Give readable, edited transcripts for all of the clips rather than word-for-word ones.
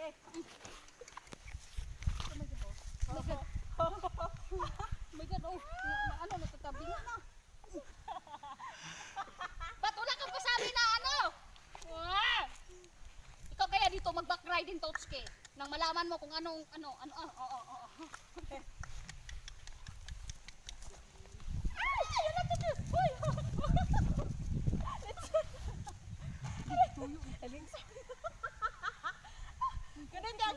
Totske. Oh my God. Oh my God, oh. Ano, natatabi nga na. Ba't wala kang pasabi na ano? Ah! Ikaw kaya dito mag-back riding Totske nang malaman mo kung anong ano. Ay, yun natin yun. Uy! Ganun yan.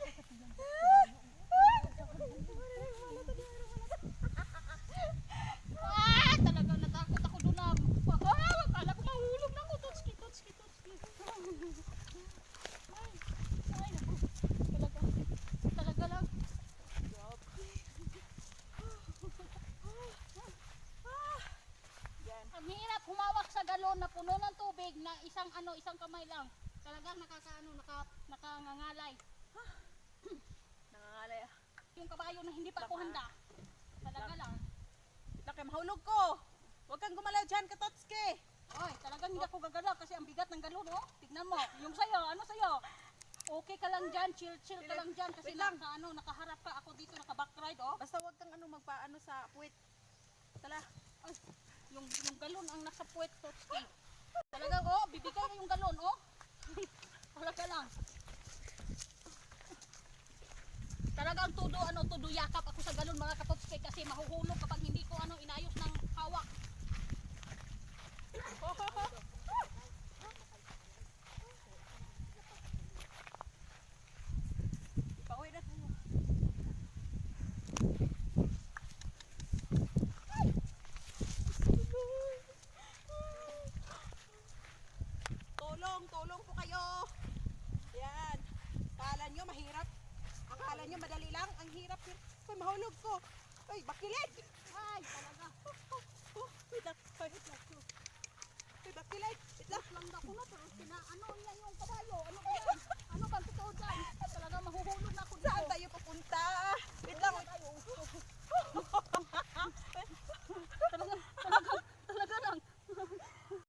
Ah, talagang natakot ako doon na. Akala ko mahulog na ako. Totske. Ay, naku. Talaga lang. Yan. Ang hirap humawak sa galon na puno ng tubig na isang kamay lang. Talagang nakangangalay. Nangangalay ah. Yung kabayo na hindi pa ako handa. Talaga lang. Laki, mahulog ko. Huwag kang gumalaw dyan, Katotske. Oy, talagang hindi ako gagalaw kasi ang bigat ng galon, oh. Tignan mo. Yung sa'yo, ano sa'yo? Okay ka lang dyan, chill ka lang dyan kasi Wait lang. nakaharap ka, ako dito naka-back ride, oh. Basta huwag kang magpaano sa puwit. Tala. Ay, yung galon ang nasa puwet, Totski. Talagang, oh, bibigay na yung galon, oh. Talaga lang. Talagang todo yakap ako sa galon mga Katotski kasi mahuhulog kapag hindi ko inayos ng hawak. Pauwi na tayo. Tulong po kayo. Yan. Akala nyo mahirap. Akala nyo madali lang. Ang hirap. Ay, mahulog ko. Ay, bakilid. Ay, talaga. Wait lang. Ay, bakilid. Wait lang. Lang ako na pero yan